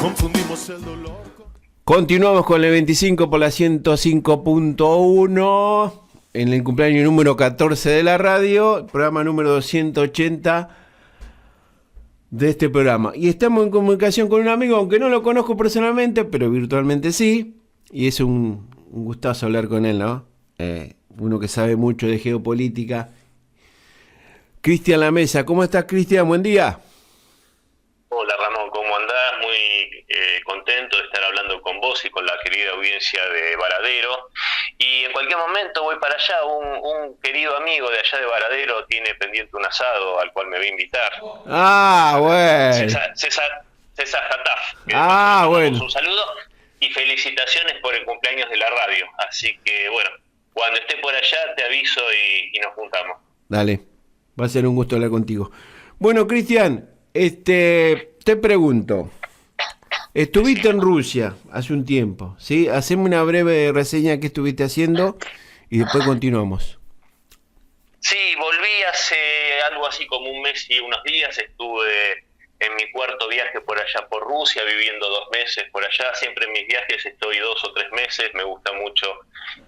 confundimos el dolor. Continuamos con el 25 por la 105.1 en el cumpleaños número 14 de la radio, programa número 280 de este programa. Y estamos en comunicación con un amigo, aunque no lo conozco personalmente, pero virtualmente sí. Y es un gustazo hablar con él, ¿no? Uno que sabe mucho de geopolítica. Cristian Lamesa. ¿Cómo estás, Cristian? Buen día. Hola, Ramón, ¿cómo andás? Muy contento de estar hablando con vos y con la querida audiencia de Varadero. Y en cualquier momento voy para allá. Un querido amigo de allá de Varadero tiene pendiente un asado al cual me va a invitar. Ah, bueno. César Jataf. Bueno. Un saludo y felicitaciones por el cumpleaños de la radio. Así que, bueno, cuando esté por allá te aviso y nos juntamos. Dale, va a ser un gusto hablar contigo. Bueno, Cristian, te pregunto, estuviste en Rusia hace un tiempo, ¿sí? Haceme una breve reseña que estuviste haciendo y después continuamos. Sí, volví hace algo así como un mes y unos días. Estuve en mi cuarto viaje por allá por Rusia, viviendo 2 meses por allá. Siempre en mis viajes estoy 2 o 3 meses. Me gusta mucho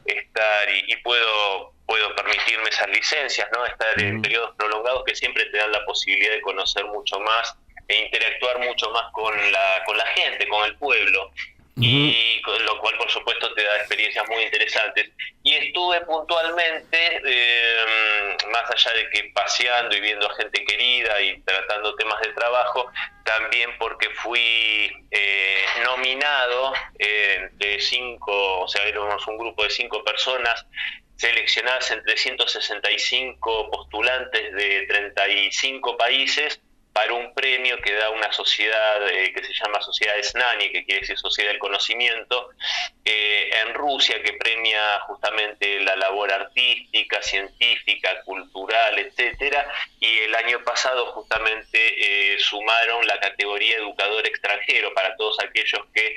estar y puedo permitirme esas licencias, ¿no? Estar en periodos prolongados que siempre te dan la posibilidad de conocer mucho más e interactuar mucho más con la gente, con el pueblo. Y con lo cual, por supuesto, te da experiencias muy interesantes. Y estuve puntualmente, más allá de que paseando y viendo a gente querida y tratando temas de trabajo, también porque fui nominado de 5, o sea, éramos un grupo de 5 personas seleccionadas entre 165 postulantes de 35 países para un premio que da una sociedad que se llama Sociedad Snani, que quiere decir Sociedad del Conocimiento, en Rusia, que premia justamente la labor artística, científica, cultural, etcétera. Y el año pasado justamente sumaron la categoría educador extranjero para todos aquellos que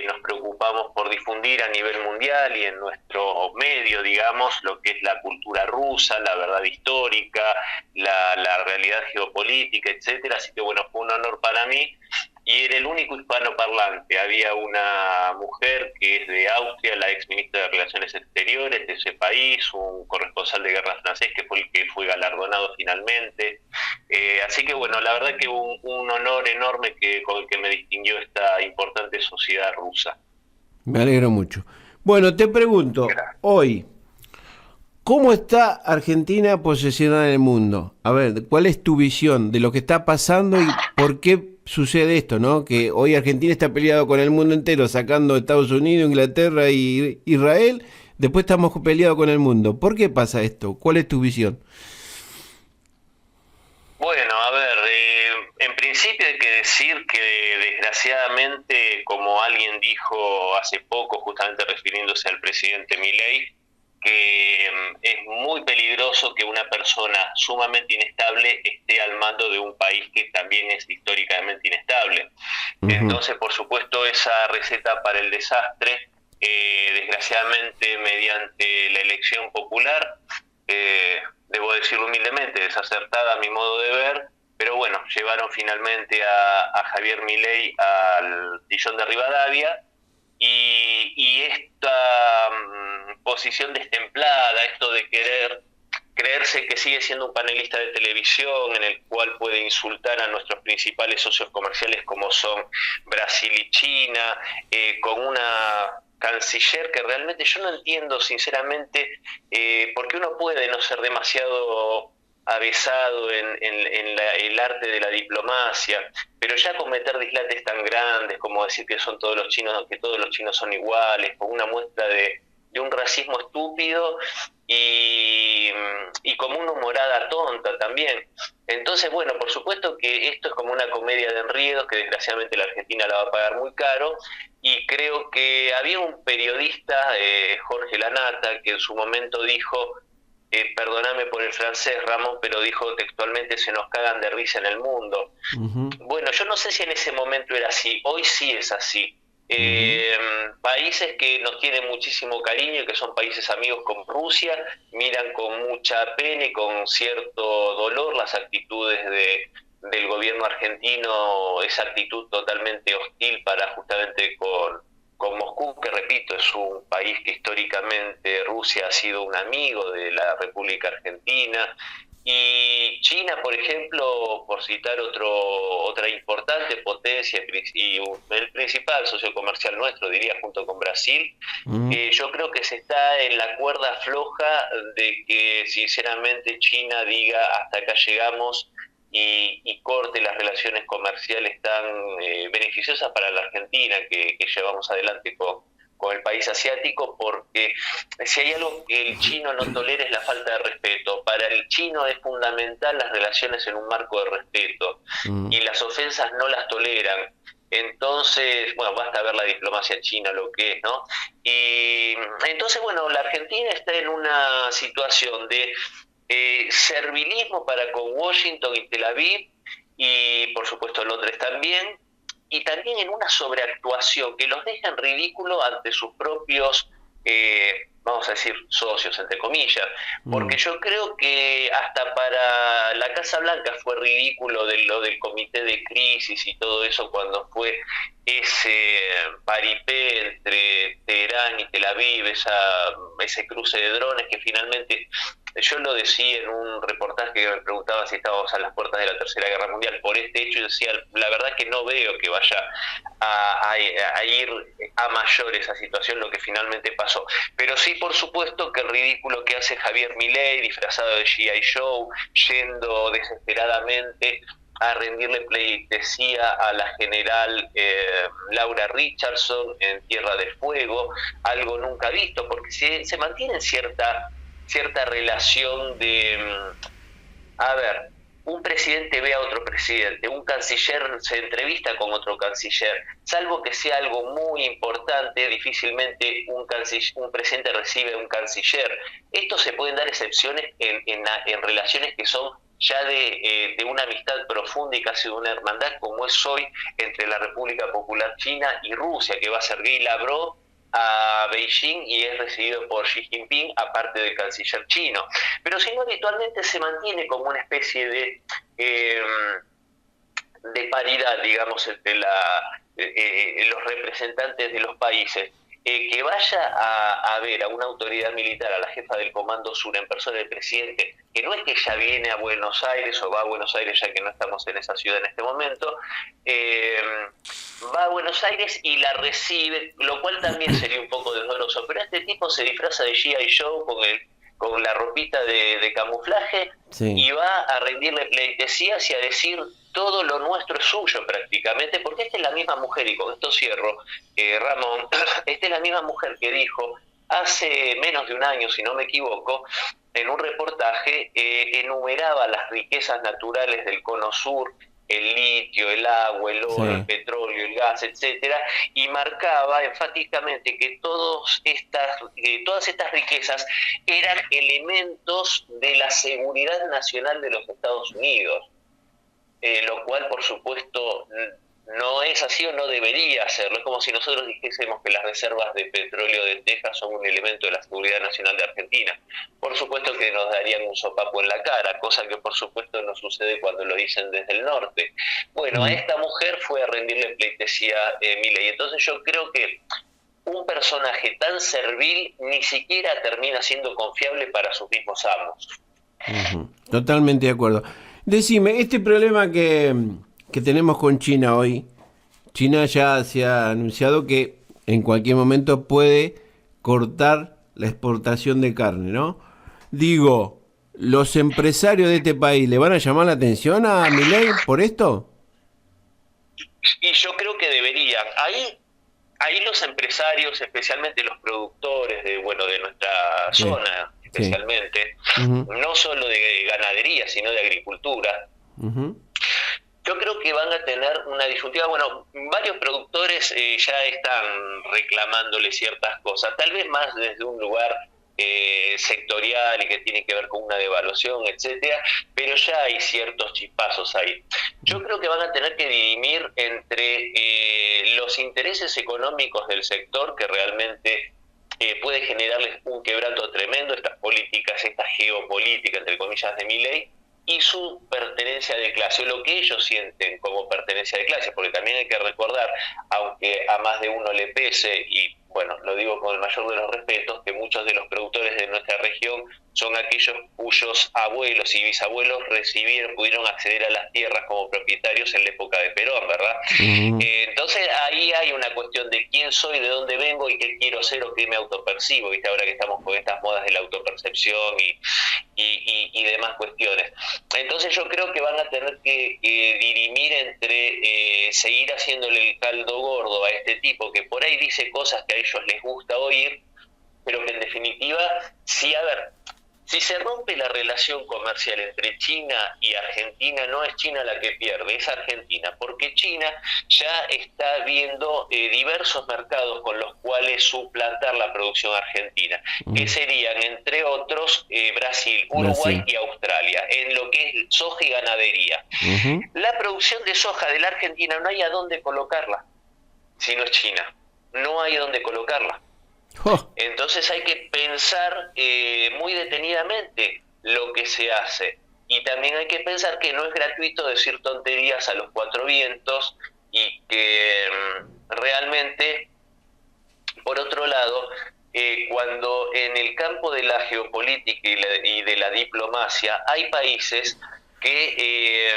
nos preocupamos por difundir a nivel mundial y en nuestro medio, digamos, lo que es la cultura rusa, la verdad histórica, la realidad geopolítica, etcétera. Así que bueno, fue un honor para mí y era el único hispanoparlante. Había una mujer que es de Austria, la ex ministra de Relaciones Exteriores de ese país, un corresponsal de guerra francés que fue el que fue galardonado finalmente. Así que bueno, la verdad que un honor enorme con el que me distinguió esta importante sociedad rusa. Me alegro mucho. Bueno, te pregunto, hoy, ¿cómo está Argentina posicionada en el mundo? A ver, ¿cuál es tu visión de lo que está pasando y por qué sucede esto, ¿no? Que hoy Argentina está peleado con el mundo entero, sacando Estados Unidos, Inglaterra y Israel, después estamos peleados con el mundo. ¿Por qué pasa esto? ¿Cuál es tu visión? Bueno, a ver, en principio hay que decir que desgraciadamente, como alguien dijo hace poco, justamente refiriéndose al presidente Milei, que es muy peligroso que una persona sumamente inestable esté al mando de un país que también es históricamente inestable. Entonces, por supuesto, esa receta para el desastre, desgraciadamente, mediante la elección popular, debo decirlo humildemente, desacertada a mi modo de ver, pero bueno, llevaron finalmente a Javier Milei al sillón de Rivadavia. Y esta posición destemplada, esto de creerse que sigue siendo un panelista de televisión en el cual puede insultar a nuestros principales socios comerciales como son Brasil y China, con una canciller que realmente yo no entiendo sinceramente por qué uno puede no ser demasiado avesado en el arte de la diplomacia, pero ya cometer dislates tan grandes como decir que son todos los chinos, que todos los chinos son iguales, con una muestra de un racismo estúpido y como una humorada tonta también. Entonces, bueno, por supuesto que esto es como una comedia de enredos que desgraciadamente la Argentina la va a pagar muy caro, y creo que había un periodista, Jorge Lanata, que en su momento dijo, perdóname por el francés, Ramón, pero dijo textualmente: se nos cagan de risa en el mundo. Bueno, yo no sé si en ese momento era así, hoy sí es así. Países que nos tienen muchísimo cariño y que son países amigos como Rusia, miran con mucha pena y con cierto dolor las actitudes del gobierno argentino esa actitud totalmente hostil para justamente con Moscú, que repito, es un país que históricamente Rusia ha sido un amigo de la República Argentina, y China, por ejemplo, por citar otra importante potencia y el principal socio comercial nuestro, diría, junto con Brasil, yo creo que se está en la cuerda floja de que sinceramente China diga hasta acá llegamos y corte las relaciones comerciales tan beneficiosas para la Argentina que llevamos adelante con el país asiático, porque si hay algo que el chino no tolera es la falta de respeto. Para el chino es fundamental las relaciones en un marco de respeto y las ofensas no las toleran. Entonces, bueno, basta ver la diplomacia china, lo que es, ¿no? Y entonces, bueno, la Argentina está en una situación de servilismo para con Washington y Tel Aviv, y por supuesto Londres también, y también en una sobreactuación que los deja en ridículo ante sus propios, vamos a decir, socios, entre comillas, porque yo creo que hasta para la Casa Blanca fue ridículo lo del comité de crisis y todo eso cuando fue ese paripé entre Teherán y Tel Aviv, ese cruce de drones que finalmente, yo lo decía en un reportaje que me preguntaba si estábamos a las puertas de la Tercera Guerra Mundial por este hecho, y decía, la verdad que no veo que vaya a ir a mayor esa situación, lo que finalmente pasó. Pero sí, por supuesto, que el ridículo que hace Javier Milei, disfrazado de G.I. Joe, yendo desesperadamente a rendirle pleitesía a la general Laura Richardson en Tierra del Fuego, algo nunca visto, porque se mantiene cierta relación de, a ver, un presidente ve a otro presidente, un canciller se entrevista con otro canciller, salvo que sea algo muy importante, difícilmente un presidente recibe a un canciller. Esto se pueden dar excepciones en relaciones que son ya de una amistad profunda y casi de una hermandad, como es hoy entre la República Popular China y Rusia, que va a Sergei Lavrov a Beijing y es recibido por Xi Jinping, aparte del canciller chino. Pero si no, habitualmente se mantiene como una especie de paridad, digamos, entre los representantes de los países. Que vaya a ver a una autoridad militar, a la jefa del Comando Sur, en persona del presidente, que no es que ella viene a Buenos Aires o va a Buenos Aires, ya que no estamos en esa ciudad en este momento, va a Buenos Aires y la recibe, lo cual también sería un poco desdoroso, pero este tipo se disfraza de G.I. Joe con la ropita de camuflaje, sí, y va a rendirle pleitesías y a decir todo lo nuestro es suyo prácticamente, porque esta es la misma mujer, y con esto cierro, Ramón, esta es la misma mujer que dijo hace menos de un año, si no me equivoco, en un reportaje, enumeraba las riquezas naturales del Cono Sur, el litio, el agua, el oro, sí, el petróleo, el gas, etcétera, y marcaba enfáticamente que todas estas riquezas eran elementos de la seguridad nacional de los Estados Unidos, lo cual, por supuesto, no es así o no debería serlo. Es como si nosotros dijésemos que las reservas de petróleo de Texas son un elemento de la seguridad nacional de Argentina. Por supuesto que nos darían un sopapo en la cara, cosa que por supuesto no sucede cuando lo dicen desde el norte. Bueno, a esta mujer fue a rendirle pleitesía Milei. Entonces yo creo que un personaje tan servil ni siquiera termina siendo confiable para sus mismos amos. Totalmente de acuerdo. Decime, este problema que tenemos con China hoy, China ya se ha anunciado que en cualquier momento puede cortar la exportación de carne, ¿no? Digo, ¿los empresarios de este país le van a llamar la atención a Milei por esto? Y yo creo que deberían. Ahí los empresarios, especialmente los productores de nuestra zona, especialmente, no solo de ganadería, sino de agricultura, yo creo que van a tener una disyuntiva. Bueno, varios productores ya están reclamándole ciertas cosas, tal vez más desde un lugar sectorial y que tiene que ver con una devaluación, etcétera, pero ya hay ciertos chispazos ahí. Yo creo que van a tener que dirimir entre los intereses económicos del sector, que realmente puede generarles un quebranto tremendo, estas políticas, esta geopolítica, entre comillas, de Milei, y su pertenencia de clase, o lo que ellos sienten como pertenencia de clase, porque también hay que recordar, aunque a más de uno le pese, y bueno, lo digo con el mayor de los respetos, que muchos de los productores de nuestra región son aquellos cuyos abuelos y bisabuelos pudieron acceder a las tierras como propietarios en la época de Perón, ¿verdad? Ujú. Entonces ahí hay una cuestión de quién soy, de dónde vengo y qué quiero ser o qué me autopercibo, ¿viste? Ahora que estamos con estas modas de la autopercepción y demás cuestiones. Entonces yo creo que van a tener que dirimir entre seguir haciéndole el caldo gordo a este tipo que por ahí dice cosas que a ellos les gusta oír, pero que en definitiva, sí, a ver, si se rompe la relación comercial entre China y Argentina, no es China la que pierde, es Argentina, porque China ya está viendo diversos mercados con los cuales suplantar la producción argentina, que serían, entre otros, Brasil, Uruguay Brasil. y Australia, en lo que es soja y ganadería. Ujú. La producción de soja de la Argentina no hay a dónde colocarla, si no es China, no hay a dónde colocarla. ¡Jo! Entonces hay que pensar muy detenidamente lo que se hace. Y también hay que pensar que no es gratuito decir tonterías a los cuatro vientos y que realmente, por otro lado, cuando en el campo de la geopolítica y de la diplomacia hay países que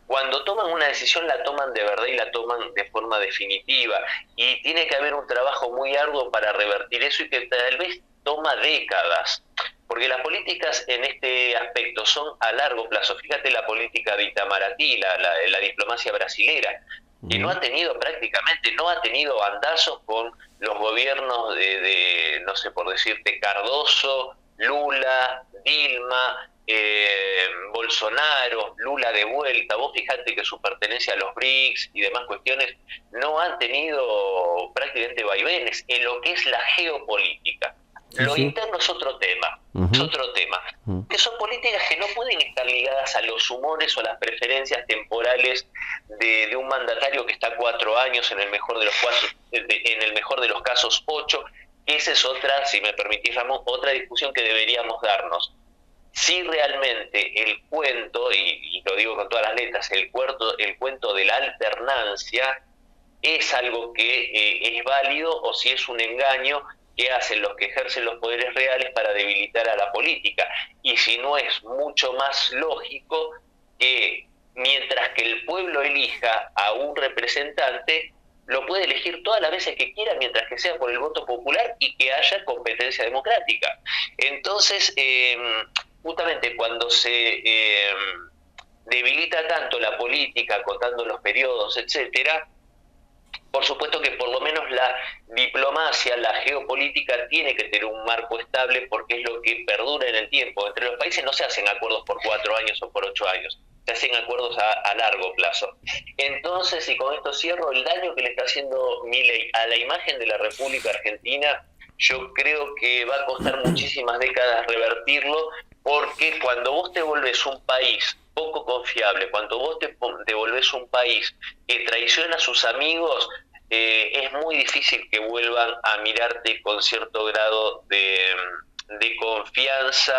cuando toman una decisión la toman de verdad y la toman de forma definitiva, y tiene que haber un trabajo muy arduo para revertir eso y que tal vez toma décadas, porque las políticas en este aspecto son a largo plazo. Fíjate la política de Itamaraty, la diplomacia brasilera, que no ha tenido prácticamente, no ha tenido bandazos con los gobiernos no sé, por decirte, Cardoso, Lula, Dilma, Bolsonaro, Lula de vuelta. Vos fijate que su pertenencia a los BRICS y demás cuestiones no han tenido prácticamente vaivenes en lo que es la geopolítica. Sí, Lo sí. interno es otro tema, es Ujú. otro tema, Ujú. que son políticas que no pueden estar ligadas a los humores o a las preferencias temporales de un mandatario que está 4 años, en el mejor de los casos, en el mejor de los casos 8. Esa es otra, si me permitís, Ramón, otra discusión que deberíamos darnos. Si realmente el cuento, y lo digo con todas las letras, el cuento de la alternancia es algo que es válido, o si es un engaño que hacen los que ejercen los poderes reales para debilitar a la política, y si no es mucho más lógico que mientras que el pueblo elija a un representante, lo puede elegir todas las veces que quiera, mientras que sea por el voto popular y que haya competencia democrática. Entonces, justamente cuando se debilita tanto la política, acotando los periodos, etcétera, por supuesto que por lo menos la diplomacia, la geopolítica tiene que tener un marco estable, porque es lo que perdura en el tiempo. Entre los países no se hacen acuerdos por 4 años o por 8 años, se hacen acuerdos a largo plazo. Entonces, y con esto cierro, el daño que le está haciendo Milei a la imagen de la República Argentina, yo creo que va a costar muchísimas décadas revertirlo, porque cuando vos te volvés un país poco confiable, cuando vos te volvés un país que traiciona a sus amigos, es muy difícil que vuelvan a mirarte con cierto grado de confianza.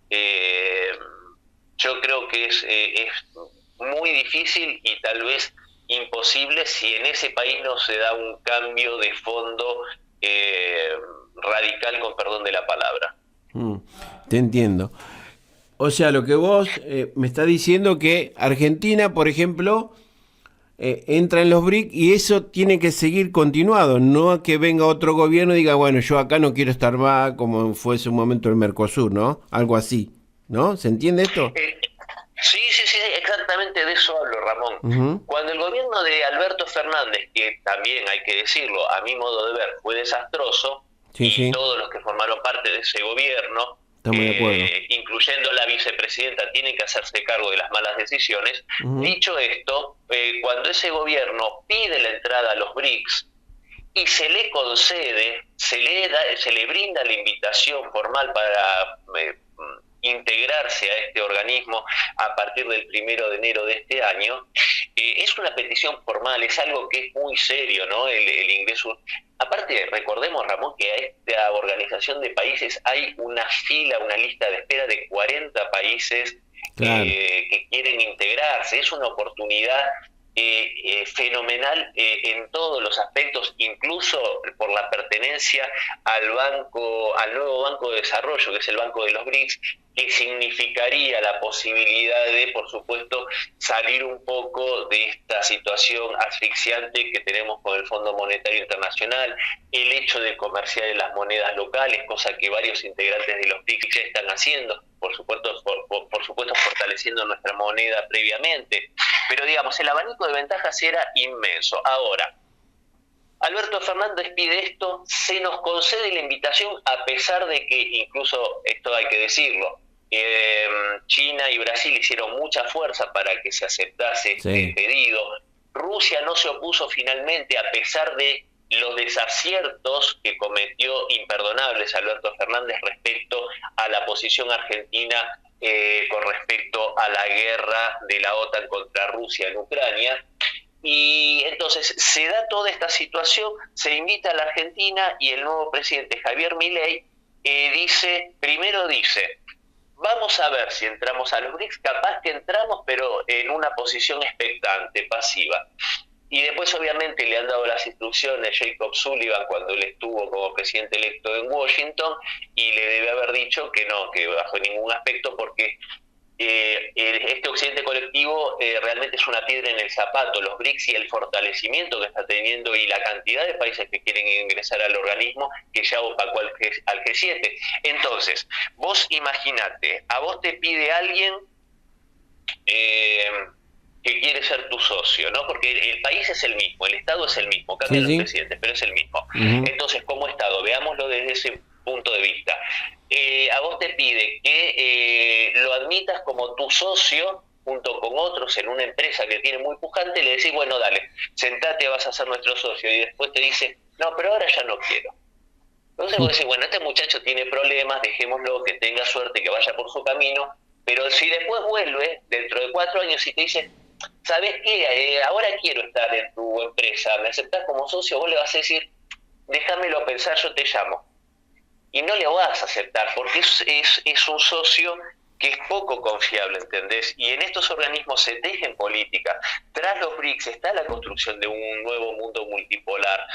Eh, yo creo que es muy difícil y tal vez imposible si en ese país no se da un cambio de fondo radical, con perdón de la palabra. Mm, te entiendo. O sea, lo que vos me estás diciendo que Argentina, por ejemplo, entra en los BRIC y eso tiene que seguir continuado, no que venga otro gobierno y diga, bueno, yo acá no quiero estar más, como fue ese momento el Mercosur, ¿no? Algo así, ¿no? ¿Se entiende esto? Eh, sí, sí, sí, exactamente de eso hablo, Ramón. Ujú. Cuando el gobierno de Alberto Fernández, que también hay que decirlo, a mi modo de ver, fue desastroso, Sí, y sí, todos los que formaron parte de ese gobierno, estamos de acuerdo. incluyendo la vicepresidenta, tienen que hacerse cargo de las malas decisiones. Ujú. Dicho esto, cuando ese gobierno pide la entrada a los BRICS y se le concede, se le brinda la invitación formal para integrarse a este organismo a partir del 1 de enero de este año, es una petición formal, es algo que es muy serio, ¿no? El ingreso. Aparte, recordemos, Ramón, que a esta organización de países hay una fila, una lista de espera de 40 países Claro. que quieren integrarse. Es una oportunidad fenomenal en todos los aspectos, incluso por la pertenencia al nuevo Banco de Desarrollo, que es el Banco de los BRICS, que significaría la posibilidad de, por supuesto, salir un poco de esta situación asfixiante que tenemos con el Fondo Monetario Internacional, el hecho de comerciar en las monedas locales, cosa que varios integrantes de los BRICS ya están haciendo, por supuesto fortaleciendo nuestra moneda previamente, pero digamos, el abanico de ventajas era inmenso. Ahora, Alberto Fernández pide esto, se nos concede la invitación a pesar de que, incluso esto hay que decirlo, China y Brasil hicieron mucha fuerza para que se aceptase el pedido. Rusia no se opuso finalmente a pesar de los desaciertos que cometió imperdonables Alberto Fernández respecto a la posición argentina con respecto a la guerra de la OTAN contra Rusia en Ucrania. Y entonces se da toda esta situación, se invita a la Argentina y el nuevo presidente Javier Milei primero dice, vamos a ver si entramos a los BRICS, capaz que entramos, pero en una posición expectante, pasiva. Y después obviamente le han dado las instrucciones Jacob Sullivan cuando él estuvo como presidente electo en Washington, y le debe haber dicho que no, que bajo ningún aspecto, porque este occidente colectivo realmente es una piedra en el zapato, los BRICS y el fortalecimiento que está teniendo y la cantidad de países que quieren ingresar al organismo, que ya opacó al G7. Entonces, vos imaginate, a vos te pide alguien que quiere ser tu socio, ¿no? Porque el país es el mismo, el Estado es el mismo, cambian los presidentes, pero es el mismo. Entonces, como Estado, veámoslo desde ese punto de vista. A vos te pide que lo admitas como tu socio junto con otros en una empresa que tiene muy pujante, le decís, bueno, dale, sentate, vas a ser nuestro socio, y después te dice, no, pero ahora ya no quiero. Entonces vos decís, bueno, este muchacho tiene problemas, dejémoslo, que tenga suerte, que vaya por su camino, pero si después vuelve, dentro de 4 años, y te dice, ¿sabés qué? Ahora quiero estar en tu empresa, ¿me aceptás como socio? Vos le vas a decir, déjamelo pensar, yo te llamo. Y no le vas a aceptar, porque es un socio que es poco confiable, ¿entendés? Y en estos organismos se tejen política. Tras los BRICS está la construcción de un nuevo mundo multipolar,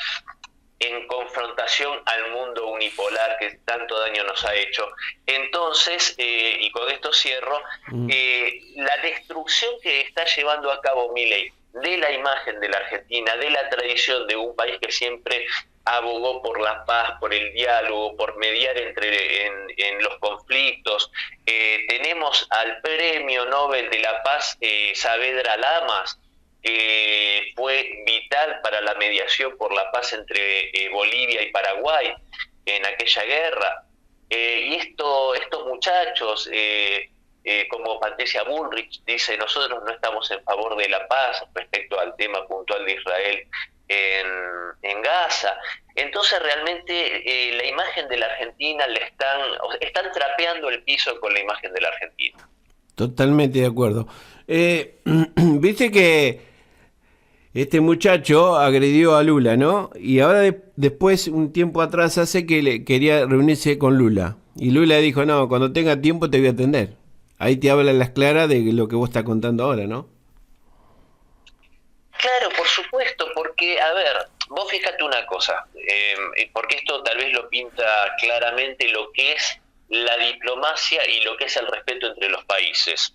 en confrontación al mundo unipolar que tanto daño nos ha hecho. Entonces, y con esto cierro, la destrucción que está llevando a cabo Milei de la imagen de la Argentina, de la tradición de un país que siempre abogó por la paz, por el diálogo, por mediar en los conflictos. Tenemos al Premio Nobel de la Paz, Saavedra Lamas, fue vital para la mediación por la paz entre Bolivia y Paraguay en aquella guerra. Y estos muchachos, como Patricia Bullrich dice, nosotros no estamos en favor de la paz respecto al tema puntual de Israel en Gaza. Entonces realmente la imagen de la Argentina están trapeando el piso con la imagen de la Argentina. Totalmente de acuerdo. Viste que este muchacho agredió a Lula, ¿no? Y ahora después, un tiempo atrás, hace que quería reunirse con Lula. Y Lula dijo, no, cuando tenga tiempo te voy a atender. Ahí te habla las claras de lo que vos estás contando ahora, ¿no? Claro, por supuesto, porque, a ver, vos fíjate una cosa, porque esto tal vez lo pinta claramente lo que es la diplomacia y lo que es el respeto entre los países.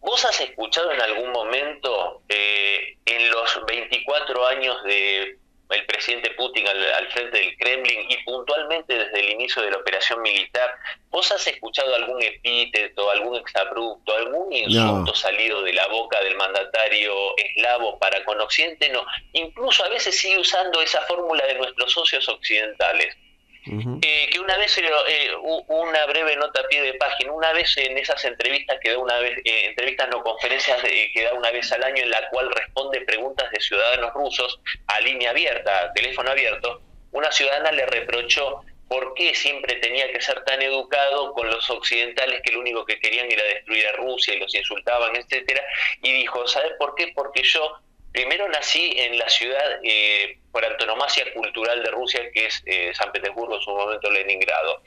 ¿Vos has escuchado en algún momento, en los 24 años de el presidente Putin al frente del Kremlin y puntualmente desde el inicio de la operación militar, vos has escuchado algún epíteto, algún exabrupto, algún insulto salido de la boca del mandatario eslavo para con Occidente? No, incluso a veces sigue usando esa fórmula de nuestros socios occidentales. Que una vez, una breve nota a pie de página, una vez en esas entrevistas que da una vez, entrevistas no conferencias que da una vez al año, en la cual responde preguntas de ciudadanos rusos a línea abierta, a teléfono abierto, una ciudadana le reprochó por qué siempre tenía que ser tan educado con los occidentales que lo único que querían era destruir a Rusia y los insultaban, etcétera, y dijo, ¿sabes por qué? Porque yo primero nací en la ciudad por antonomasia cultural de Rusia, que es San Petersburgo, en su momento Leningrado.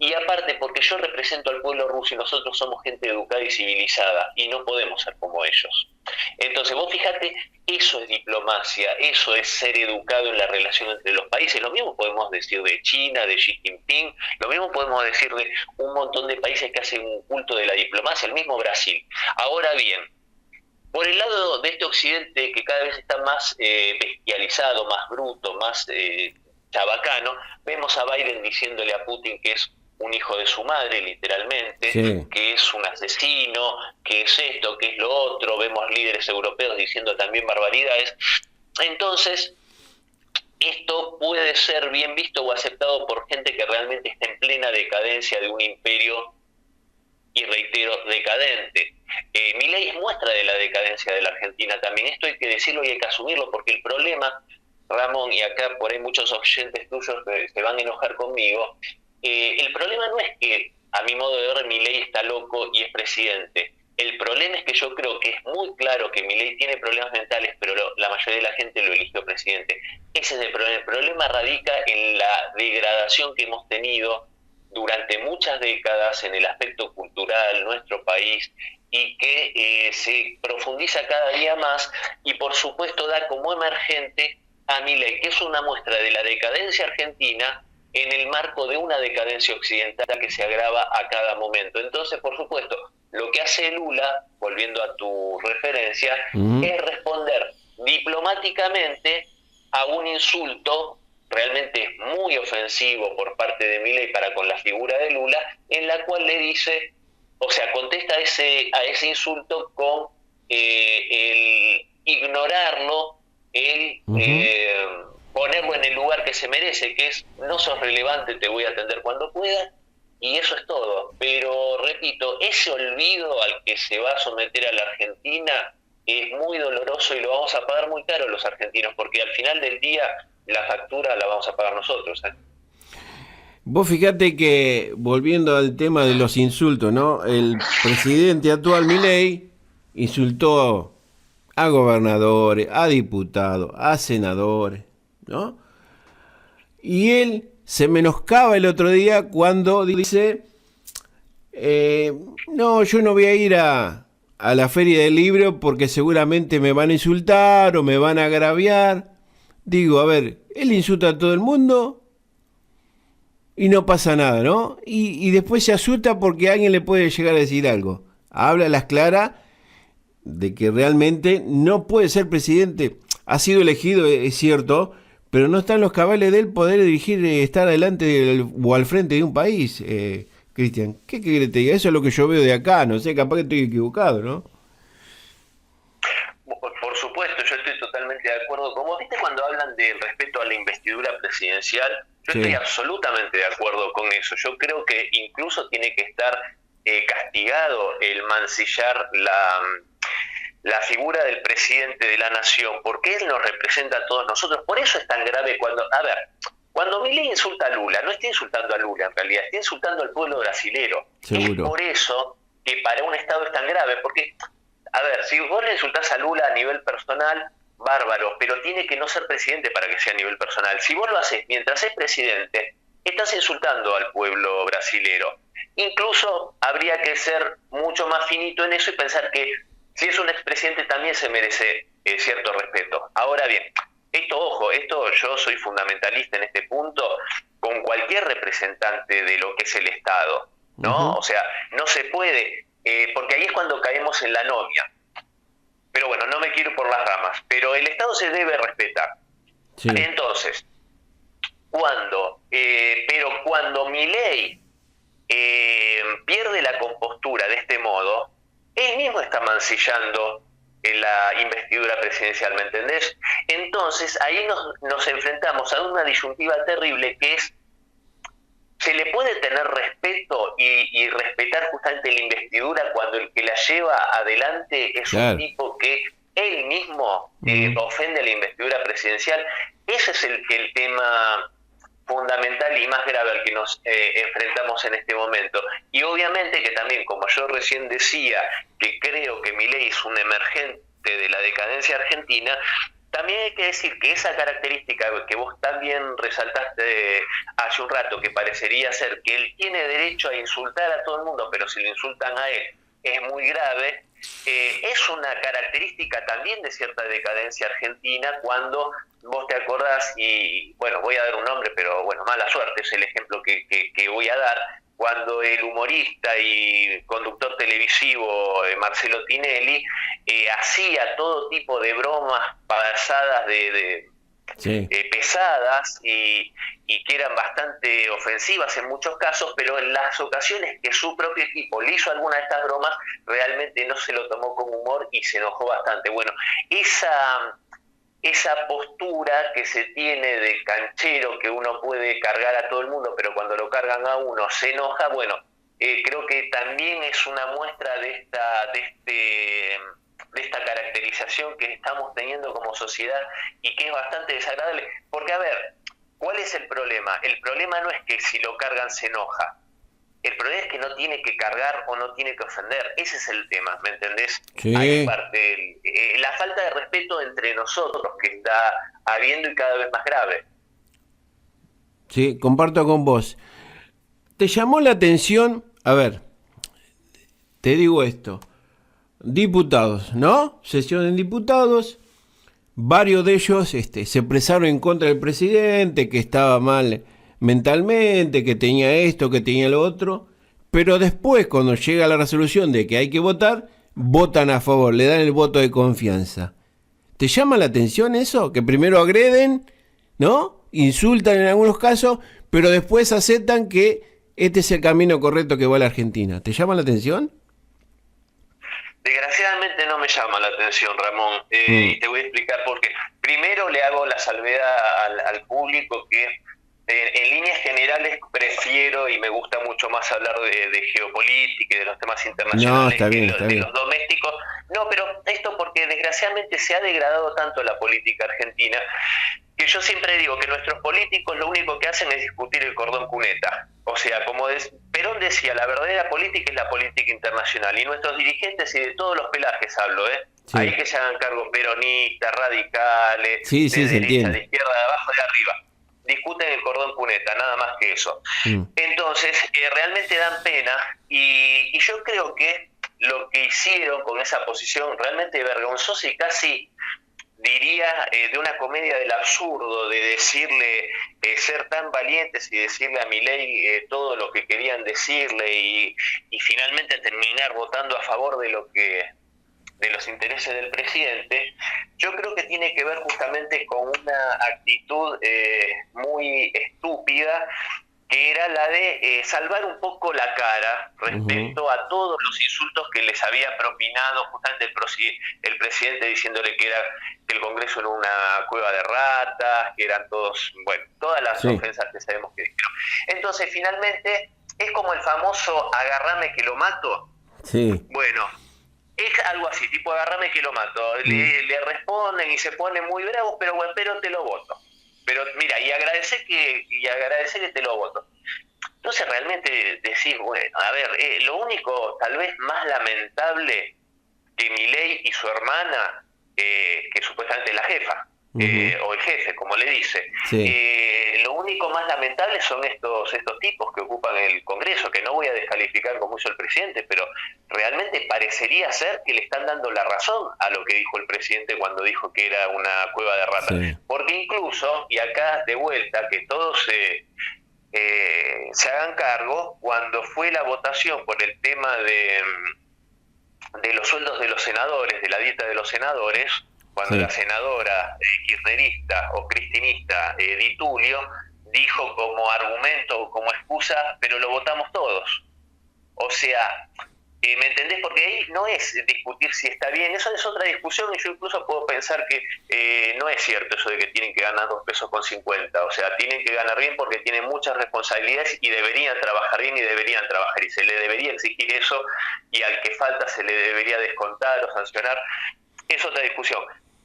y aparte porque yo represento al pueblo ruso y nosotros somos gente educada y civilizada y no podemos ser como ellos. Entonces vos fíjate, eso es diplomacia, eso es ser educado en la relación entre los países. Lo mismo podemos decir de China, de Xi Jinping, lo mismo podemos decir de un montón de países que hacen un culto de la diplomacia, el mismo Brasil. Ahora bien, por el lado de este occidente que cada vez está más bestializado, más bruto, más chabacano, vemos a Biden diciéndole a Putin que es un hijo de su madre, literalmente, Sí. que es un asesino, que es esto, que es lo otro, vemos líderes europeos diciendo también barbaridades. Entonces, esto puede ser bien visto o aceptado por gente que realmente está en plena decadencia de un imperio, y reitero, decadente. Milei es muestra de la decadencia de la Argentina también, esto hay que decirlo y hay que asumirlo, porque el problema, Ramón, y acá por ahí muchos oyentes tuyos se van a enojar conmigo, el problema no es que, a mi modo de ver, Milei está loco y es presidente. El problema es que yo creo que es muy claro que Milei tiene problemas mentales, pero la mayoría de la gente lo eligió presidente. Ese es el problema. El problema radica en la degradación que hemos tenido durante muchas décadas en el aspecto cultural, nuestro país, y que se profundiza cada día más y por supuesto da como emergente a Milei, que es una muestra de la decadencia argentina en el marco de una decadencia occidental que se agrava a cada momento. Entonces, por supuesto, lo que hace Lula, volviendo a tu referencia, es responder diplomáticamente a un insulto realmente muy ofensivo por parte de Milei para con la figura de Lula, en la cual le dice, o sea, contesta a ese insulto con el ignorarlo, el ponerlo en el lugar que se merece, que es, no sos relevante, te voy a atender cuando pueda, y eso es todo. Pero, repito, ese olvido al que se va a someter a la Argentina es muy doloroso y lo vamos a pagar muy caro los argentinos, porque al final del día la factura la vamos a pagar nosotros. Vos fíjate que, volviendo al tema de los insultos, ¿no? El presidente actual, Milei, insultó a gobernadores, a diputados, a senadores, ¿no? Y él se menoscaba el otro día cuando dice, no, yo no voy a ir a la feria del libro porque seguramente me van a insultar o me van a agraviar. Digo, a ver, él insulta a todo el mundo y no pasa nada, ¿no? Y después se asusta porque alguien le puede llegar a decir algo. Habla a las claras de que realmente no puede ser presidente. Ha sido elegido, es cierto, pero no está en los cabales de él poder dirigir, estar adelante o al frente de un país. Cristian, ¿qué quiere que te diga? Eso es lo que yo veo de acá, no sé, capaz que estoy equivocado, ¿no? Por supuesto, yo estoy totalmente de acuerdo. Como viste cuando hablan del respeto a la investidura presidencial, yo estoy absolutamente de acuerdo con eso. Yo creo que incluso tiene que estar castigado el mancillar la figura del presidente de la nación, porque él nos representa a todos nosotros. Por eso es tan grave cuando Milei insulta a Lula, no está insultando a Lula en realidad, está insultando al pueblo brasilero. Seguro. Es por eso que para un Estado es tan grave, porque, a ver, si vos le insultás a Lula a nivel personal, bárbaro, pero tiene que no ser presidente para que sea a nivel personal. Si vos lo haces mientras es presidente, estás insultando al pueblo brasilero. Incluso habría que ser mucho más finito en eso y pensar que si es un expresidente también se merece cierto respeto. Ahora bien, ojo, yo soy fundamentalista en este punto con cualquier representante de lo que es el Estado, ¿no? O sea, no se puede, porque ahí es cuando caemos en la anomia. Pero bueno, no me quiero ir por las ramas, pero el Estado se debe respetar. Sí. Entonces, cuando Milei pierde la compostura de este modo, él mismo está mancillando la investidura presidencial, ¿me entendés? Entonces, ahí nos enfrentamos a una disyuntiva terrible que es, ¿se le puede tener respeto y respetar justamente la investidura cuando el que la lleva adelante es un tipo que él mismo ofende a la investidura presidencial? Ese es el tema fundamental y más grave al que nos enfrentamos en este momento. Y obviamente que también, como yo recién decía, que creo que Milei es un emergente de la decadencia argentina, también hay que decir que esa característica que vos también resaltaste hace un rato, que parecería ser que él tiene derecho a insultar a todo el mundo, pero si le insultan a él es muy grave, es una característica también de cierta decadencia argentina cuando vos te acordás, y bueno, voy a dar un nombre, pero bueno, mala suerte es el ejemplo que voy a dar, cuando el humorista y conductor televisivo Marcelo Tinelli hacía todo tipo de bromas pasadas Sí. pesadas y que eran bastante ofensivas en muchos casos, pero en las ocasiones que su propio equipo le hizo alguna de estas bromas, realmente no se lo tomó con humor y se enojó bastante. Bueno, esa postura que se tiene de canchero, que uno puede cargar a todo el mundo, pero cuando lo cargan a uno se enoja, bueno, creo que también es una muestra de esta caracterización que estamos teniendo como sociedad y que es bastante desagradable. Porque, a ver, ¿cuál es el problema? El problema no es que si lo cargan se enoja. El problema es que no tiene que cargar o no tiene que ofender. Ese es el tema, ¿me entendés? Sí. Hay parte, la falta de respeto entre nosotros que está habiendo y cada vez más grave. Sí, comparto con vos. ¿Te llamó la atención? A ver, te digo esto. Diputados, ¿no? Sesión en diputados. Varios de ellos se expresaron en contra del presidente, que estaba mal mentalmente, que tenía esto, que tenía lo otro. Pero después, cuando llega la resolución de que hay que votar, votan a favor, le dan el voto de confianza. ¿Te llama la atención eso? Que primero agreden, ¿no? Insultan en algunos casos, pero después aceptan que este es el camino correcto que va a la Argentina. ¿Te llama la atención? Desgraciadamente no me llama la atención, Ramón, y te voy a explicar por qué. Primero le hago la salvedad al público que en líneas generales prefiero y me gusta mucho más hablar de geopolítica y de los temas internacionales No, está bien, que está de bien. los domésticos. No, pero esto porque desgraciadamente se ha degradado tanto la política argentina que yo siempre digo que nuestros políticos lo único que hacen es discutir el cordón cuneta. O sea, como Perón decía, la verdadera política es la política internacional. Y nuestros dirigentes, y de todos los pelajes hablo, Sí. ahí que se hagan cargo peronistas, radicales, Sí, de sí, se derecha, de entiende. izquierda, de abajo, de arriba. Discuten el cordón cuneta, nada más que eso. Mm. Entonces, realmente dan pena y yo creo que lo que hicieron con esa posición realmente vergonzosa y casi diría de una comedia del absurdo, de decirle, ser tan valientes y decirle a Milei todo lo que querían decirle y finalmente terminar votando a favor de los intereses del presidente, yo creo que tiene que ver justamente con una actitud muy estúpida, que era la de salvar un poco la cara respecto a todos los insultos que les había propinado justamente el presidente, diciéndole que el Congreso era una cueva de ratas, que eran todos, bueno, todas las Sí. ofensas que sabemos que dijeron. Entonces, finalmente, es como el famoso agarrame que lo mato. Sí. Bueno, es algo así, tipo agarrame que lo mato. Le responden y se ponen muy bravos, pero bueno, pero te lo voto. Pero mira, y agradece que te lo voto. Entonces realmente decir, bueno, a ver, lo único tal vez más lamentable que Milei y su hermana, que supuestamente es la jefa, o el jefe, como le dice, Sí. lo único más lamentable son estos tipos que ocupan el Congreso, que no voy a descalificar como hizo el presidente, pero realmente parecería ser que le están dando la razón a lo que dijo el presidente cuando dijo que era una cueva de ratas. Sí. Porque incluso, y acá de vuelta, que todos se hagan cargo, cuando fue la votación por el tema de los sueldos de los senadores, de la dieta de los senadores, cuando Sí. la senadora kirchnerista o cristinista Di Tulio dijo como argumento o como excusa, pero lo votamos todos. O sea, ¿me entendés? Porque ahí no es discutir si está bien, eso es otra discusión y yo incluso puedo pensar que no es cierto eso de que tienen que ganar 2,50 pesos. O sea, tienen que ganar bien porque tienen muchas responsabilidades y deberían trabajar bien y deberían trabajar y se le debería exigir eso y al que falta se le debería descontar o sancionar. Es otra discusión.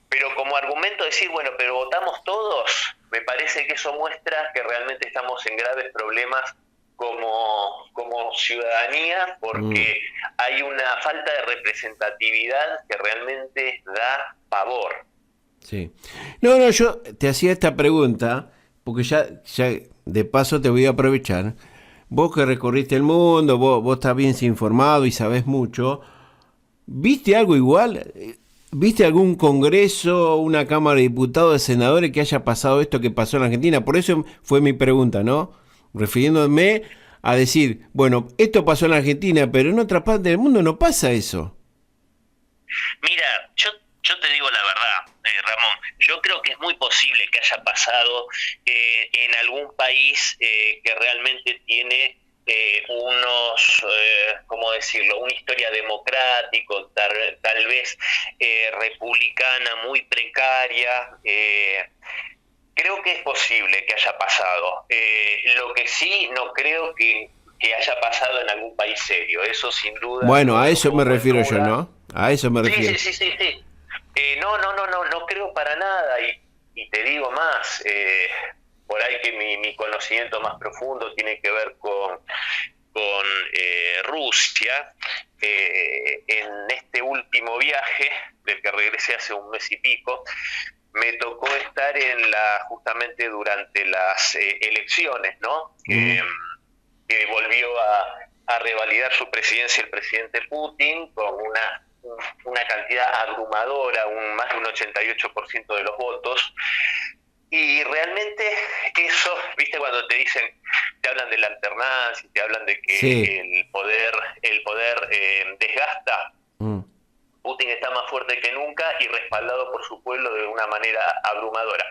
Pero como argumento decir, bueno, pero votamos todos, me parece que eso muestra que realmente estamos en graves problemas como ciudadanía, porque hay una falta de representatividad que realmente da pavor. Sí. No, no, yo te hacía esta pregunta, porque ya de paso te voy a aprovechar. Vos que recorriste el mundo, vos estás bien informado y sabés mucho. ¿Viste algo igual? ¿Viste algún congreso, una cámara de diputados, de senadores que haya pasado esto que pasó en Argentina? Por eso fue mi pregunta, ¿no? Refiriéndome a decir, bueno, esto pasó en Argentina, pero en otra parte del mundo no pasa eso. Mira, yo te digo la verdad, Ramón, yo creo que es muy posible que haya pasado en algún país que realmente tiene ¿cómo decirlo? Una historia democrático, tal vez republicana muy precaria. Creo que es posible que haya pasado. Lo que sí no creo que haya pasado en algún país serio. Eso sin duda Bueno, a lo eso me pongo en refiero yo, duda. ¿no? A eso me Sí, refiero. sí, sí, sí, sí. No creo para nada y te digo más, por ahí que mi conocimiento más profundo tiene que ver con Rusia. En este último viaje, del que regresé hace un mes y pico, me tocó estar justamente durante las elecciones, ¿no? Mm, Que volvió a revalidar su presidencia el presidente Putin con una cantidad abrumadora, más de un 88% de los votos. Y realmente eso, viste, cuando te hablan de la alternancia, te hablan de sí. que el poder desgasta. Mm, Putin está más fuerte que nunca y respaldado por su pueblo de una manera abrumadora.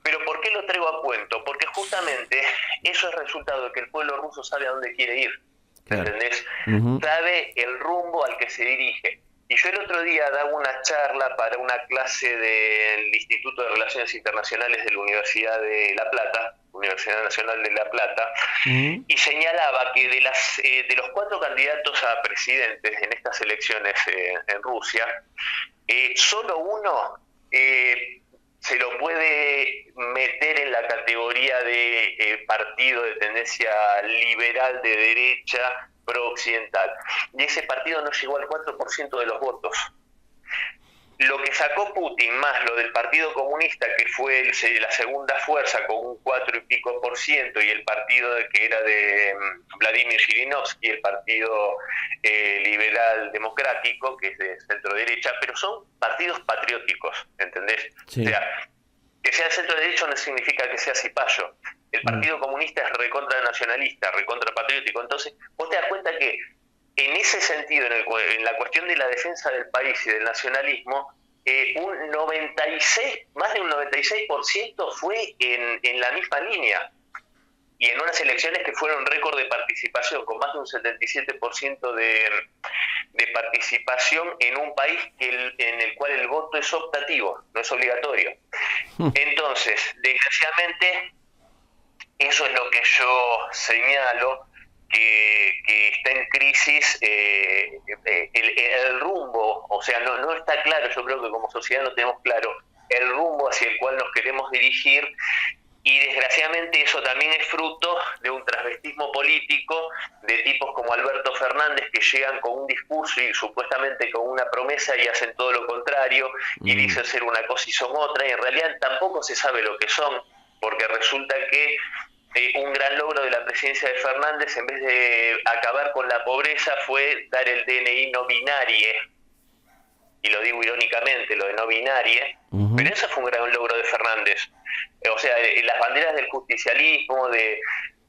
Pero ¿por qué lo traigo a cuento? Porque justamente eso es resultado de que el pueblo ruso sabe a dónde quiere ir, claro. ¿entendés? Ujú, Sabe el rumbo al que se dirige. Y yo el otro día daba una charla para una clase del Instituto de Relaciones Internacionales de la Universidad de La Plata, Universidad Nacional de La Plata, ujú. y señalaba que de los 4 candidatos a presidentes en estas elecciones en Rusia, solo uno se lo puede meter en la categoría de partido de tendencia liberal de derecha pro-occidental. Y ese partido no llegó al 4% de los votos. Lo que sacó Putin más lo del Partido Comunista, que fue la segunda fuerza con un 4 y pico por ciento, y el partido que era de Vladimir Zhirinovsky, el Partido Liberal Democrático, que es de centro derecha, pero son partidos patrióticos, ¿entendés? O Sí. sea, que sea centro derecha no significa que sea cipayo. El Mm, Partido Comunista es recontra nacionalista, recontra patriótico. Entonces, vos te das cuenta que en ese sentido, en la cuestión de la defensa del país y del nacionalismo, más de un 96% fue en la misma línea. Y en unas elecciones que fueron récord de participación, con más de un 77% de participación en un país en el cual el voto es optativo, no es obligatorio. Entonces, desgraciadamente, eso es lo que yo señalo, que está en crisis el rumbo, o sea, no está claro, yo creo que como sociedad no tenemos claro el rumbo hacia el cual nos queremos dirigir, y desgraciadamente eso también es fruto de un transvestismo político de tipos como Alberto Fernández, que llegan con un discurso y supuestamente con una promesa y hacen todo lo contrario y mm. dicen ser una cosa y son otra, y en realidad tampoco se sabe lo que son, porque resulta que un gran logro de la presidencia de Fernández, en vez de acabar con la pobreza, fue dar el DNI no binario, y lo digo irónicamente, lo de no binarie, pero Ujú. eso fue un gran logro de Fernández. O sea, las banderas del justicialismo, de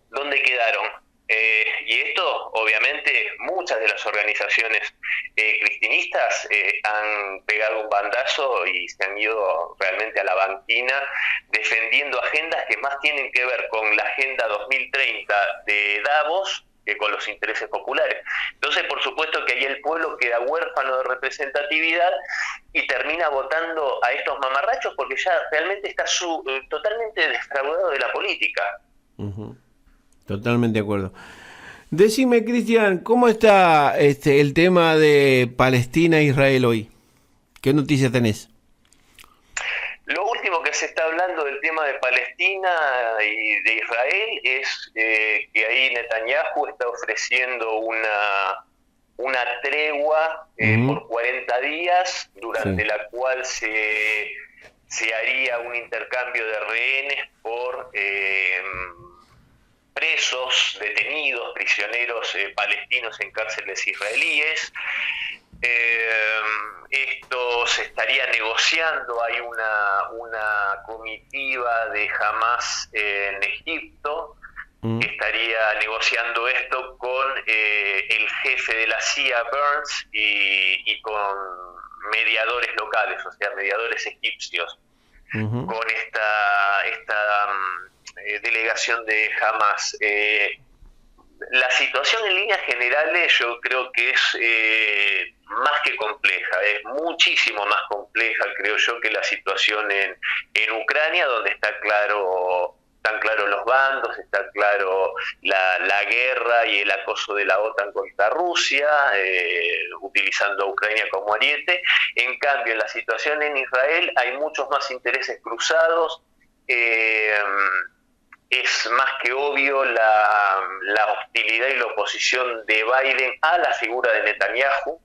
dónde quedaron. Y esto, obviamente, muchas de las organizaciones cristinistas han pegado un bandazo y se han ido realmente a la banquina defendiendo agendas que más tienen que ver con la Agenda 2030 de Davos que con los intereses populares. Entonces, por supuesto que ahí el pueblo queda huérfano de representatividad y termina votando a estos mamarrachos porque ya realmente está totalmente defraudado de la política. Ujú. Totalmente de acuerdo. Decime, Cristian, ¿cómo está el tema de Palestina e Israel hoy? ¿Qué noticias tenés? Lo último que se está hablando del tema de Palestina y de Israel es que ahí Netanyahu está ofreciendo una tregua Ujú. por 40 días, Sí. durante la cual se se haría un intercambio de rehenes por presos, detenidos, prisioneros palestinos en cárceles israelíes. Esto se estaría negociando, hay una comitiva de Hamas en Egipto que estaría negociando esto con el jefe de la CIA, Burns, y con mediadores locales, o sea, mediadores egipcios, con esta delegación de Hamas. La situación en líneas generales yo creo que es más que compleja, es muchísimo más compleja, creo yo, que la situación en Ucrania, donde están claros los bandos, está claro la guerra y el acoso de la OTAN contra Rusia, utilizando a Ucrania como ariete. En cambio, en la situación en Israel hay muchos más intereses cruzados. Es más que obvio la hostilidad y la oposición de Biden a la figura de Netanyahu,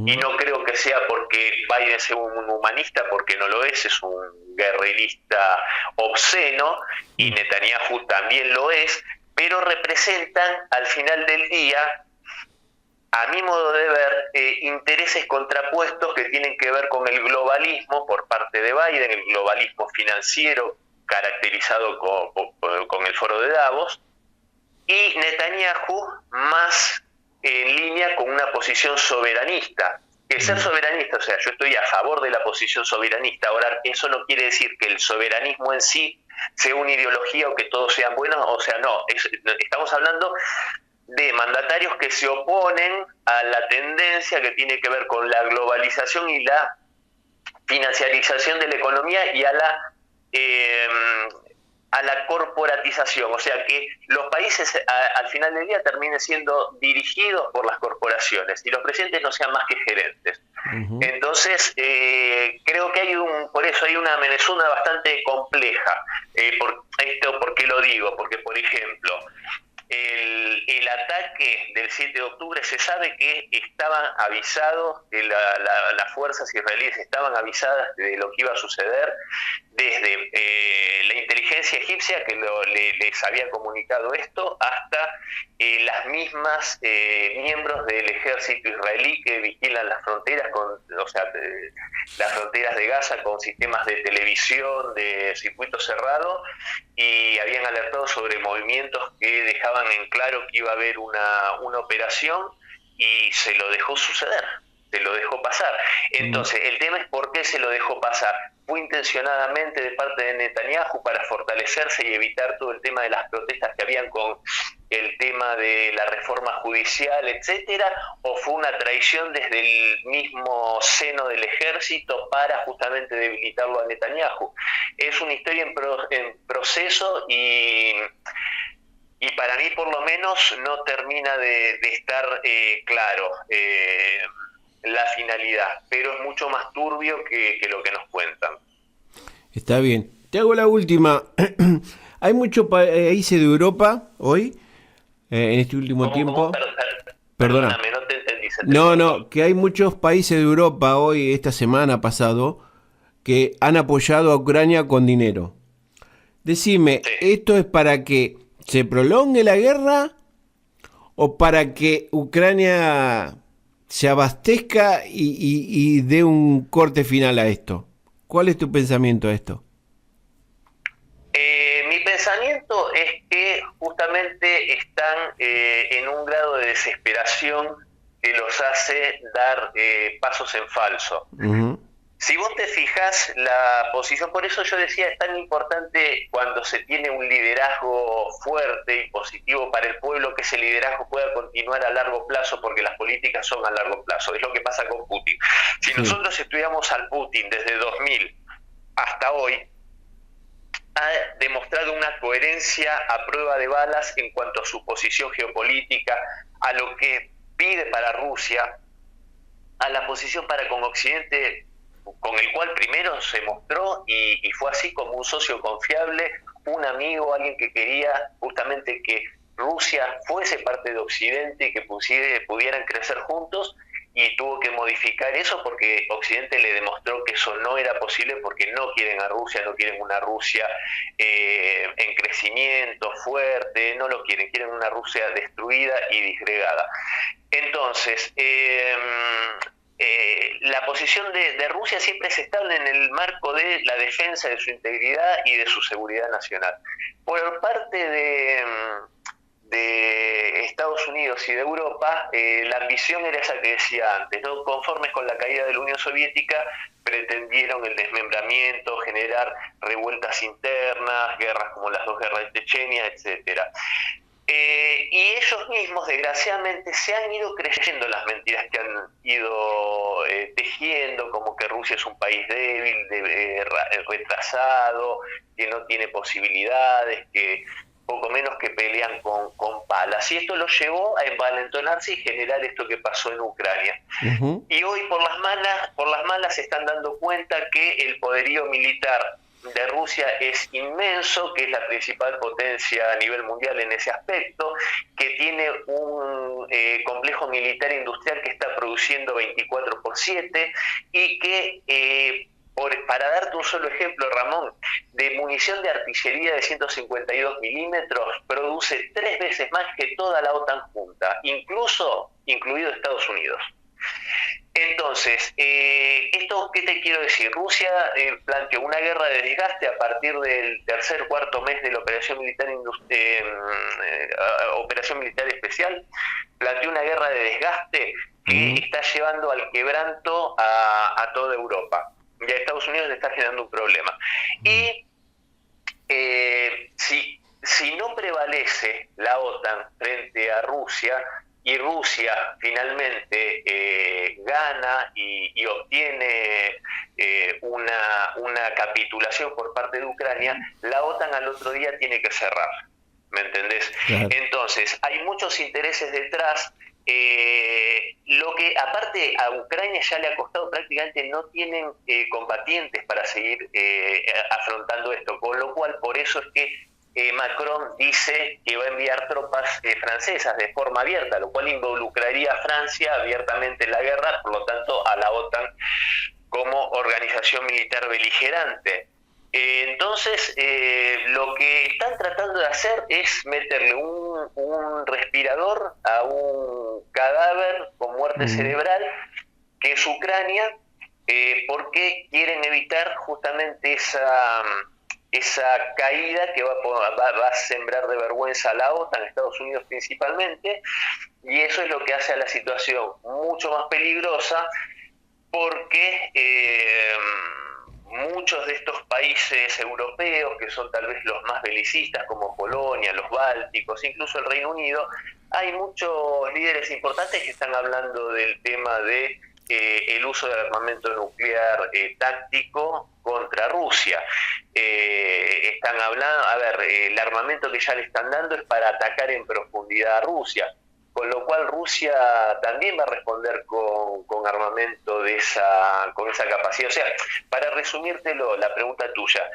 y no creo que sea porque Biden sea un humanista, porque no lo es un guerrerista obsceno, y Netanyahu también lo es, pero representan al final del día, a mi modo de ver, intereses contrapuestos que tienen que ver con el globalismo por parte de Biden, el globalismo financiero, caracterizado con el foro de Davos, y Netanyahu más en línea con una posición soberanista. Que ser soberanista, o sea, yo estoy a favor de la posición soberanista. Ahora, eso no quiere decir que el soberanismo en sí sea una ideología o que todos sean buenos, o sea, no. Estamos hablando de mandatarios que se oponen a la tendencia que tiene que ver con la globalización y la financiarización de la economía y a la corporatización, o sea que los países al final del día terminen siendo dirigidos por las corporaciones y los presidentes no sean más que gerentes. Entonces creo que por eso hay una Venezuela bastante compleja. ¿Por qué lo digo? Porque, por ejemplo, el ataque del 7 de octubre se sabe que estaban avisados, que las fuerzas israelíes estaban avisadas de lo que iba a suceder desde la inteligencia egipcia, que les había comunicado esto, hasta las mismas miembros del ejército israelí que vigilan las fronteras, las fronteras de Gaza con sistemas de televisión, de circuito cerrado, y habían alertado sobre movimientos que dejaban en claro que iba a haber una operación, y se lo dejó suceder, se lo dejó pasar. Entonces, el tema es por qué se lo dejó pasar. Fue intencionadamente de parte de Netanyahu para fortalecerse y evitar todo el tema de las protestas que habían con el tema de la reforma judicial, etcétera, o fue una traición desde el mismo seno del ejército para justamente debilitarlo a Netanyahu. Es una historia en proceso, y para mí por lo menos no termina de estar claro la finalidad, pero es mucho más turbio que lo que nos cuentan. Está bien. Te hago la última. Hay muchos países de Europa hoy, en este último tiempo. Perdóname, no te entendí. No, que hay muchos países de Europa hoy, esta semana pasado, que han apoyado a Ucrania con dinero. Decime, sí. ¿Esto es para que se prolongue la guerra o para que Ucrania se abastezca y dé un corte final a esto? ¿Cuál es tu pensamiento a esto? Mi pensamiento es que justamente están en un grado de desesperación que los hace dar pasos en falso. Si vos te fijas, la posición, por eso yo decía, es tan importante cuando se tiene un liderazgo fuerte y positivo para el pueblo, que ese liderazgo pueda continuar a largo plazo, porque las políticas son a largo plazo. Es lo que pasa con Putin. Si nosotros estudiamos al Putin desde 2000 hasta hoy, ha demostrado una coherencia a prueba de balas en cuanto a su posición geopolítica, a lo que pide para Rusia, a la posición para con Occidente, con el cual primero se mostró y fue así como un socio confiable, un amigo, alguien que quería justamente que Rusia fuese parte de Occidente y que pudieran crecer juntos, y tuvo que modificar eso porque Occidente le demostró que eso no era posible, porque no quieren a Rusia, no quieren una Rusia en crecimiento fuerte, no lo quieren, quieren una Rusia destruida y disgregada. Entonces, la posición de Rusia siempre es estable en el marco de la defensa de su integridad y de su seguridad nacional. Por parte de Estados Unidos y de Europa, la ambición era esa que decía antes, ¿no? Conformes con la caída de la Unión Soviética, pretendieron el desmembramiento, generar revueltas internas, guerras como las dos guerras de Chechenia, etcétera. Y ellos mismos, desgraciadamente, se han ido creyendo las mentiras que han ido tejiendo, como que Rusia es un país débil, retrasado, que no tiene posibilidades, que poco menos que pelean con palas. Y esto los llevó a envalentonarse y generar esto que pasó en Ucrania. Uh-huh. Y hoy por las malas se están dando cuenta que el poderío militar de Rusia es inmenso, que es la principal potencia a nivel mundial en ese aspecto, que tiene un complejo militar industrial que está produciendo 24/7 y que, para darte un solo ejemplo, Ramón, de munición de artillería de 152 milímetros produce 3 veces más que toda la OTAN junta, incluido Estados Unidos. Entonces, ¿esto qué te quiero decir? Rusia planteó una guerra de desgaste a partir del cuarto mes de la operación militar especial, planteó una guerra de desgaste que está llevando al quebranto a toda Europa. Y a Estados Unidos le está generando un problema. Y si no prevalece la OTAN frente a Rusia, y Rusia finalmente gana y obtiene una capitulación por parte de Ucrania, la OTAN al otro día tiene que cerrar, ¿me entendés? Claro. Entonces, hay muchos intereses detrás. Lo que aparte a Ucrania ya le ha costado, prácticamente no tienen combatientes para seguir afrontando esto, con lo cual por eso es que Macron dice que va a enviar tropas francesas de forma abierta, lo cual involucraría a Francia abiertamente en la guerra, por lo tanto a la OTAN como organización militar beligerante. Entonces, lo que están tratando de hacer es meterle un respirador a un cadáver con muerte cerebral, que es Ucrania, porque quieren evitar justamente esa caída que va a sembrar de vergüenza a la OTAN, a Estados Unidos principalmente, y eso es lo que hace a la situación mucho más peligrosa, porque muchos de estos países europeos, que son tal vez los más belicistas, como Polonia, los bálticos, incluso el Reino Unido, hay muchos líderes importantes que están hablando del tema de el uso del armamento nuclear táctico contra Rusia. Están hablando, el armamento que ya le están dando es para atacar en profundidad a Rusia, con lo cual Rusia también va a responder con armamento con esa capacidad. O sea, para resumírtelo, la pregunta tuya,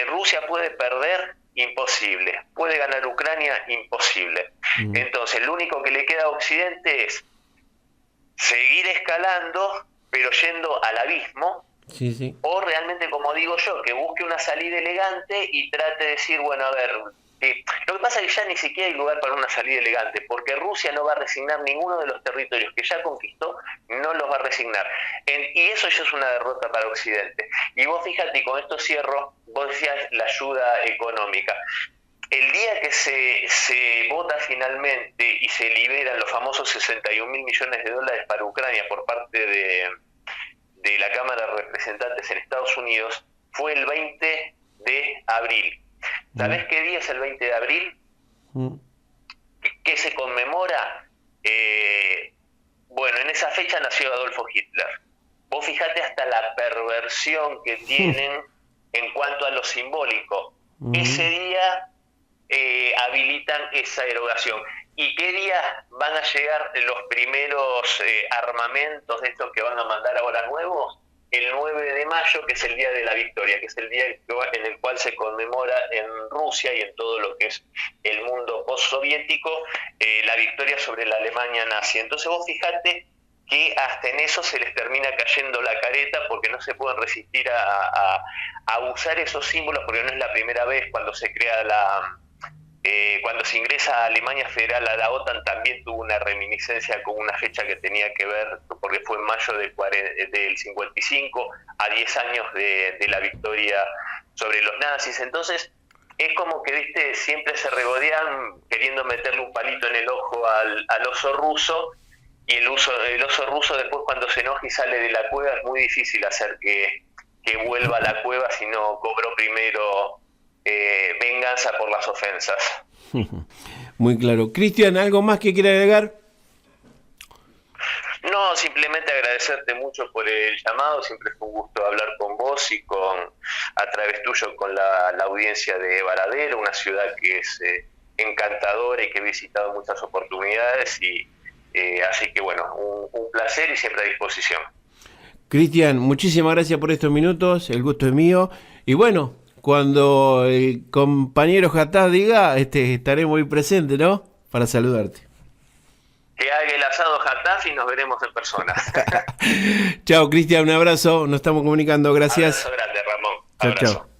¿Rusia puede perder? Imposible. ¿Puede ganar Ucrania? Imposible. Entonces, lo único que le queda a Occidente es seguir escalando, pero yendo al abismo, sí. O realmente, como digo yo, que busque una salida elegante y trate de decir, bueno, lo que pasa es que ya ni siquiera hay lugar para una salida elegante, porque Rusia no va a resignar ninguno de los territorios que ya conquistó, no los va a resignar. Y eso ya es una derrota para Occidente. Y vos fíjate, y con esto cierro, vos decías la ayuda económica. El día que se vota finalmente y se liberan los famosos 61.000 millones de dólares para Ucrania por parte de la Cámara de Representantes en Estados Unidos, fue el 20 de abril. ¿Sabés qué día es el 20 de abril? ¿Qué se conmemora? Bueno, en esa fecha nació Adolfo Hitler. Vos fijate hasta la perversión que tienen en cuanto a lo simbólico. Ese día habilitan esa erogación. ¿Y qué día van a llegar los primeros armamentos de estos que van a mandar ahora nuevos? El 9 de mayo, que es el Día de la Victoria, que es el día en el cual se conmemora en Rusia y en todo lo que es el mundo postsoviético la victoria sobre la Alemania nazi. Entonces vos fijate que hasta en eso se les termina cayendo la careta porque no se pueden resistir a usar esos símbolos, porque no es la primera vez. Cuando se crea cuando se ingresa a Alemania Federal a la OTAN, también tuvo una reminiscencia con una fecha que tenía que ver, porque fue en mayo del 55, a 10 años de la victoria sobre los nazis. Entonces, es como que, viste, siempre se regodean queriendo meterle un palito en el ojo al oso ruso, y el oso ruso después, cuando se enoja y sale de la cueva, es muy difícil hacer que vuelva a la cueva si no cobró primero venganza por las ofensas. Muy claro. Cristian, ¿algo más que quiera agregar? No, simplemente agradecerte mucho por el llamado. Siempre fue un gusto hablar con vos y a través tuyo con la audiencia de Varadero, una ciudad que es encantadora y que he visitado en muchas oportunidades, y así que bueno, un placer y siempre a disposición. Cristian, muchísimas gracias por estos minutos, el gusto es mío, y bueno, cuando el compañero Jatá diga, estaré muy presente, ¿no? Para saludarte. Que haga el asado Jataf y nos veremos en persona. Chao, Cristian, un abrazo, nos estamos comunicando, gracias. Abrazo grande, Ramón. Chao, Abrazo. chao.